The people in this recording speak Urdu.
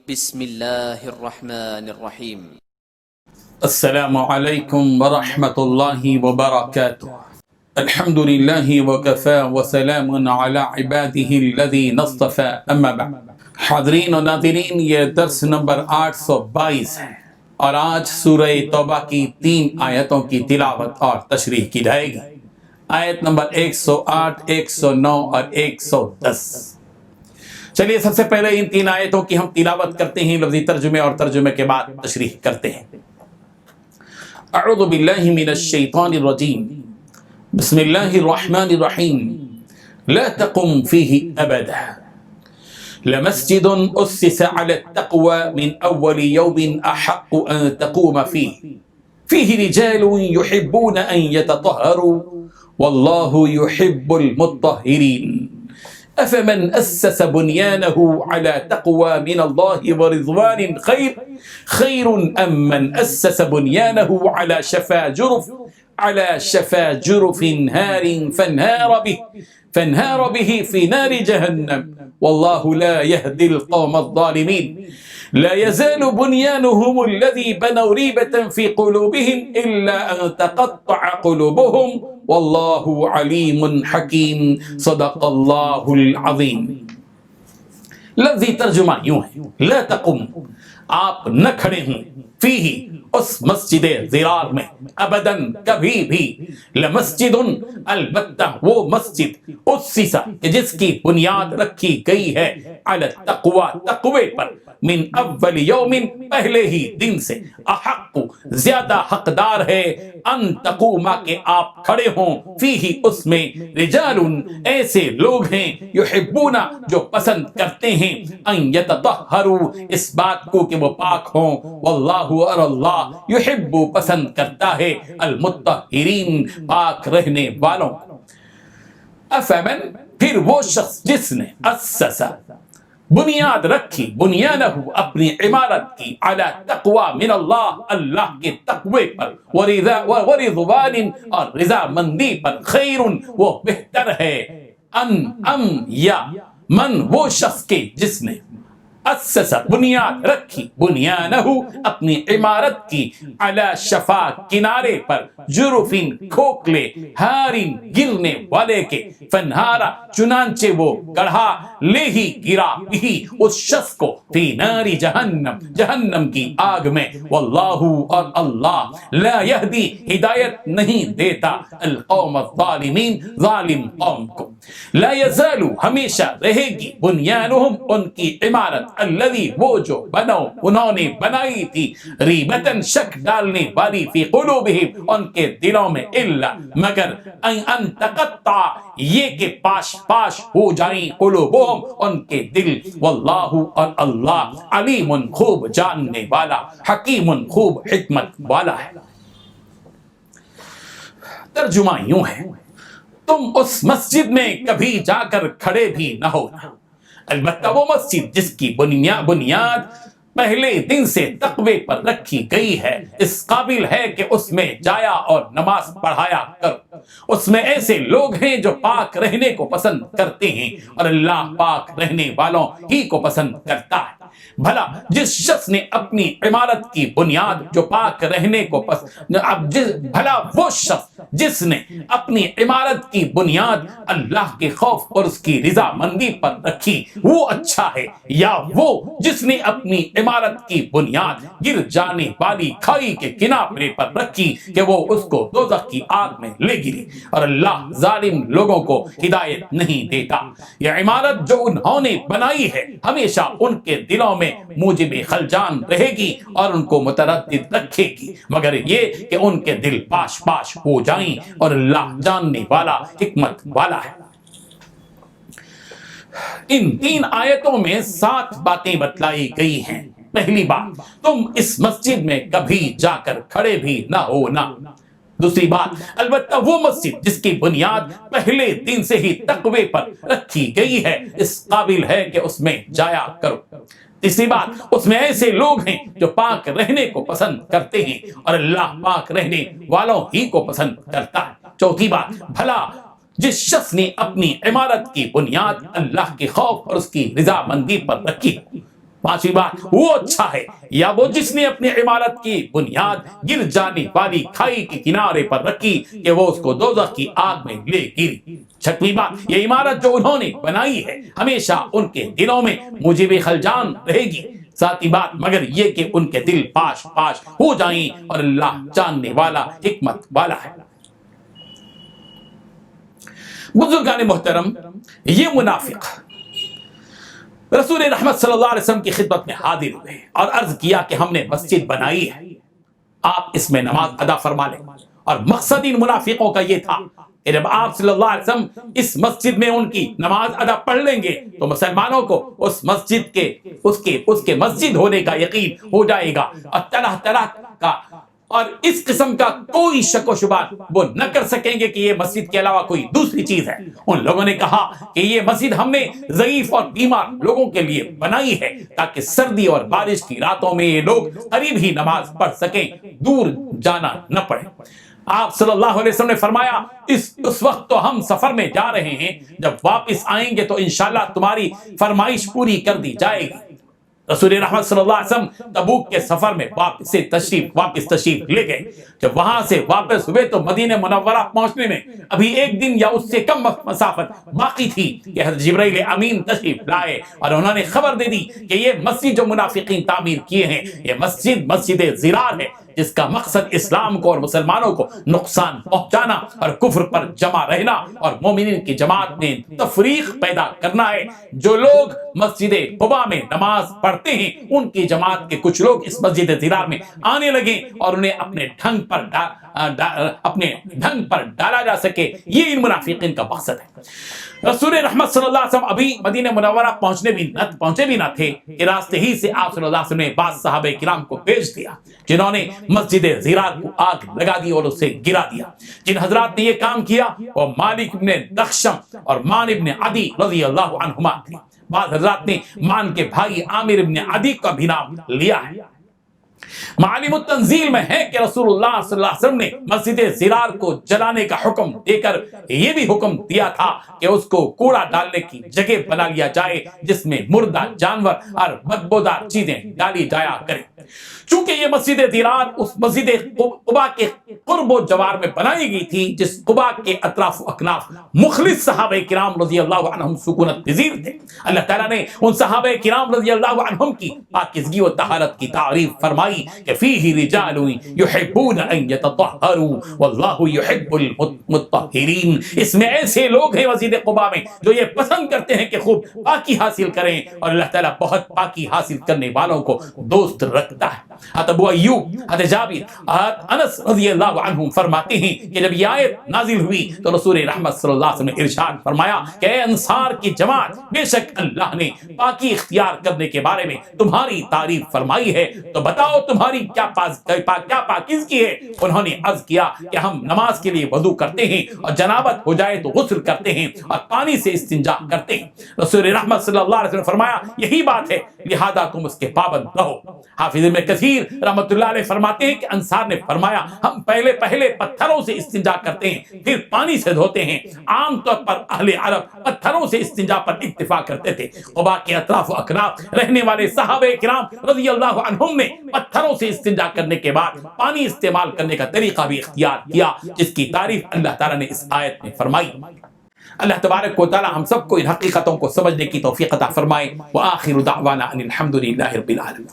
بسم اللہ الرحمن الرحیم۔ السلام علیکم ورحمۃ اللہ وبرکاتہ۔ الحمد للہ وکفی وسلام علی عباده الذین اصطفی، اما بعد۔ حاضرین و ناظرین، یہ درس نمبر 822 ہے اور آج سورہ توبہ کی 3 آیتوں کی تلاوت اور تشریح کی جائے گی۔ آیت نمبر 108، 109 اور 110۔ چلیے سب سے پہلے ان 3 آیتوں کی ہم تلاوت کرتے ہیں، لفظی ترجمے اور ترجمے کے بعد تشریح کرتے ہیں۔ اعوذ باللہ من الشیطان الرجیم، بسم اللہ الرحمن الرحیم۔ لا تقم فیہ ابدا، لمسجد اسس علی التقوى من اول یوم احق ان تقوم فیہ رجال یحبون ان یتطہروا واللہ یحب المطہرین۔ أفمن أسس بنيانه على تقوى من الله ورضوان خير أم من أسس بنيانه على شفا جرف هار فانهار به في نار جهنم والله لا يهدي القوم الظالمين۔ لا يزال بنيانهم الذي بنوا ريبة في قلوبهم إلا أن تقطع قلوبهم واللہ علیم حکیم، صدق اللہ العظیم۔ لفظی ترجمہ یوں ہے، لا تقم، آپ نہ کھڑے ہوں، فیہ، اس مسجد ضرار میں، ابداً، کبھی بھی، لمسجد، البتہ وہ مسجد، اسسا، جس کی بنیاد رکھی گئی ہے، علی التقوی، تقوی پر، من اول یوم، پہلے ہی دن سے، احق، زیادہ حقدار ہے، ان تقوم، کہ آپ کھڑے ہوں، فیہ، اس میں، رجال، ایسے لوگ ہیں، یحبون، جو پسند کرتے ہیں، ان یتطہروا، اس بات کو کہ وہ پاک ہوں، واللہ، اور اللہ، یحب، پسند کرتا ہے، المطہرین، پاک رہنے والوں۔ افمن، پھر وہ شخص جس نے، اسسا، بنیاد رکھی، بنیانہ، اپنی عمارت کی، علی تقوی من اللہ، اللہ کے تقوی پر، ورضوان، اور رضا مندی پر، خیر، وہ بہتر ہے، ام، یا، من، وہ شخص کے جس نے، اسس، بنیاد رکھی، بنیانہ، اپنی عمارت کی، علی شفا، کنارے پر، جرفن، کھوکھلے، ہارن، گرنے والے کے، فنہارا، چنانچہ وہ گڑھا، لے ہی گرا، بھی، اس شخص کو، فی نار جہنم، جہنم کی آگ میں، واللہ، اور اللہ، لا یہدی، ہدایت نہیں دیتا، القوم الظالمین، ظالم قوم کو۔ لا یزالو، ہمیشہ رہے گی، بنیانہم، ان کی عمارت، الذی، وہ جو، بنو، انہوں نے بنائی تھی، ریبتن، شک ڈالنے والی، فی قلوبہم، ان کے دلوں میں، الا، مگر، ان تقطع، یہ کہ پاش پاش ہو جائیں، قلوبہم، ان کے دل، واللہ، اور اللہ، علیم، خوب جاننے والا، حکیم، خوب حکمت والا ہے۔ ترجمہ یوں ہے، تم اس مسجد میں کبھی جا کر کھڑے بھی نہ ہونا، البتہ وہ مسجد جس کی بنیاد پہلے دن سے تقوی پر رکھی گئی ہے، اس قابل ہے کہ اس میں جایا اور نماز پڑھایا کرو۔ اس میں ایسے لوگ ہیں جو پاک رہنے کو پسند کرتے ہیں، اور اللہ پاک رہنے والوں ہی کو پسند کرتا ہے۔ بھلا جس شخص نے اپنی عمارت کی بنیاد جو پاک رہنے کو بھلا وہ شخص جس نے اپنی عمارت کی بنیاد اللہ کے خوف اور اس کی رضا مندی پر رکھی، وہ اچھا ہے، یا وہ جس نے اپنی عمارت کی بنیاد گر جانے والی کھائی کے کنارے پر رکھی کہ وہ اس کو دوزخ کی آگ میں لے گری، اور اللہ ظالم لوگوں کو ہدایت نہیں دیتا۔ یہ عمارت جو انہوں نے بنائی ہے ہمیشہ ان کے دلوں میں موجب خلجان رہے گی اور ان کو متردد رکھے گی، مگر یہ کہ ان کے دل پاش پاش ہو جائیں، اور اللہ جاننے والا، حکمت والا ہے۔ ان 3 آیتوں میں 7 باتیں بتلائی گئی ہیں۔ پہلی بات، تم اس مسجد میں کبھی جا کر کھڑے بھی نہ ہونا۔ دوسری بات، البتہ وہ مسجد جس کی بنیاد پہلے دن سے ہی تقوی پر رکھی گئی ہے، اس قابل ہے کہ اس میں جایا کرو۔ تیسری بات، اس میں ایسے لوگ ہیں جو پاک رہنے کو پسند کرتے ہیں، اور اللہ پاک رہنے والوں ہی کو پسند کرتا ہے۔ چوتھی بات، بھلا جس شخص نے اپنی عمارت کی بنیاد اللہ کے خوف اور اس کی رضا مندی پر رکھی، پانچویں بات، وہ اچھا ہے یا وہ جس نے اپنی عمارت کی بنیاد گر جانے والی کھائی کے کنارے پر رکھی کہ وہ اس کو دوزخ کی آگ میں لے گری۔ چھٹویں بات، یہ عمارت جو انہوں نے بنائی ہے ہمیشہ ان کے دلوں میں موجب خلجان رہے گی۔ ساتویں بات، مگر یہ کہ ان کے دل پاش پاش ہو جائیں، اور اللہ جاننے والا حکمت والا ہے۔ بزرگان محترم، یہ منافق رسول رحمت صلی اللہ علیہ وسلم کی خدمت میں حاضر ہوئے اور عرض کیا کہ ہم نے مسجد بنائی ہے، آپ اس میں نماز ادا فرما لیں۔ اور مقصد ان منافقوں کا یہ تھا کہ جب آپ صلی اللہ علیہ وسلم اس مسجد میں ان کی نماز ادا پڑھ لیں گے تو مسلمانوں کو اس مسجد کے اس کے مسجد ہونے کا یقین ہو جائے گا، اور طرح طرح کا اور اس قسم کا کوئی شک و شبہ وہ نہ کر سکیں گے کہ یہ مسجد کے علاوہ کوئی دوسری چیز ہے۔ ان لوگوں نے کہا کہ یہ مسجد ہم نے ضعیف اور بیمار لوگوں کے لیے بنائی ہے تاکہ سردی اور بارش کی راتوں میں یہ لوگ قریب ہی نماز پڑھ سکیں، دور جانا نہ پڑے۔ آپ صلی اللہ علیہ وسلم نے فرمایا اس وقت تو ہم سفر میں جا رہے ہیں، جب واپس آئیں گے تو انشاءاللہ تمہاری فرمائش پوری کر دی جائے گی۔ رسول رحمت صلی اللہ علیہ وسلم تبوک کے سفر میں واپس تشریف لے گئے۔ جب وہاں سے واپس ہوئے تو مدینہ منورہ پہنچنے میں ابھی ایک دن یا اس سے کم مسافت باقی تھی کہ حضرت جبرائیل امین تشریف لائے اور انہوں نے خبر دے دی کہ یہ مسجد جو منافقین تعمیر کیے ہیں یہ مسجد ضرار ہے، جس کا مقصد اسلام کو اور مسلمانوں کو نقصان پہنچانا اور کفر پر جمع رہنا اور مومنین کی جماعت میں تفریق پیدا کرنا ہے۔ جو لوگ مسجد قباء میں نماز پڑھتے ہیں ان کی جماعت کے کچھ لوگ اس مسجد ضرار میں آنے لگے اور انہیں اپنے ڈھنگ پر ڈالا جا سکے، یہ ان منافقین کا مقصد ہے۔ رسول رحمت صلی اللہ علیہ وسلم ابھی مدینہ منورہ پہنچے بھی نہ تھے کہ راستے ہی سے آپ صلی اللہ علیہ وسلم نے بعض صحابہ کرام کو بھیج دیا جنہوں نے مسجد ضرار کو آگ لگا دی اور اسے گرا دیا۔ جن حضرات نے یہ کام کیا وہ مالک ابن دخشم اور مان ابن عدی رضی اللہ عنہما تھے۔ بعض حضرات نے مان کے بھائی عامر ابن عدی کا بھی نام لیا ہے۔ معالم التنزیل میں ہے کہ رسول اللہ صلی اللہ علیہ وسلم نے مسجد ضرار کو جلانے کا حکم دے کر یہ بھی حکم دیا تھا کہ اس کو کوڑا ڈالنے کی جگہ بنا لیا جائے جس میں مردہ جانور اور بدبودار چیزیں ڈالی جایا کریں۔ چونکہ یہ مسجد ضرار اس مسجد قباء کے قرب و جوار میں بنائی گئی تھی جس قباء کے اطراف و اکناف مخلص صحابہ کرام رضی اللہ عنہم سکونت پذیر تھے۔ اللہ تعالیٰ نے ان صحابہ کرام رضی اللہ عنہم کی پاکیزگی و طہارت کی تعریف فرمائی کہ فیہ رجال یحبون ان یتطہروا واللہ یحب المطہرین۔ اس میں ایسے لوگ ہیں مسجد قباء میں جو یہ پسند کرتے ہیں کہ خوب پاکی حاصل کریں، اور اللہ تعالیٰ بہت پاکی حاصل کرنے والوں کو دوست رکھتا ہے۔ ابو ایوب، حضرت جابر، انس رضی اللہ عنہم فرماتے ہیں کہ جب یہ آیت نازل ہوئی تو رسول رحمت صلی اللہ علیہ وسلم نے ارشاد فرمایا کہ اے انصار کی جماعت، بے شک اللہ نے پاکی اختیار کرنے کے بارے میں تمہاری تعریف فرمائی ہے، تو بتاؤ تمہاری کیا پاکیزگی ہے؟ انہوں نے عرض کیا کہ ہم نماز کے لیے وضو کرتے ہیں اور جنابت ہو جائے تو غسل کرتے ہیں اور پانی سے استنجا کرتے ہیں۔ رسول رحمت صلی اللہ علیہ وسلم نے فرمایا یہی بات ہے، لہذا تم اس کے پابند رہو۔ حافظ ابن کثیر رحمۃ اللہ علیہ فرماتے ہیں کہ انصار نے فرمایا ہم پہلے پتھروں سے استنجا کرتے ہیں پھر پانی سے دھوتے ہیں۔ عام طور پر اہل عرب پتھروں سے استنجا پر اکتفا کرتے تھے۔ قباء کے اطراف و اکناف رہنے والے صحابہ کرام رضی اللہ عنہم نے پتھروں سے استنجا کرنے کے بعد پانی استعمال کرنے کا طریقہ بھی اختیار کیا، جس کی تعریف اللہ تعالیٰ نے اس آیت میں فرمائی۔ اللہ تبارک و تعالی ہم سب کو ان حقیقتوں کو سمجھنے کی توفیق عطا فرمائے۔ وآخر دعوانا ان الحمد للہ رب العالمین۔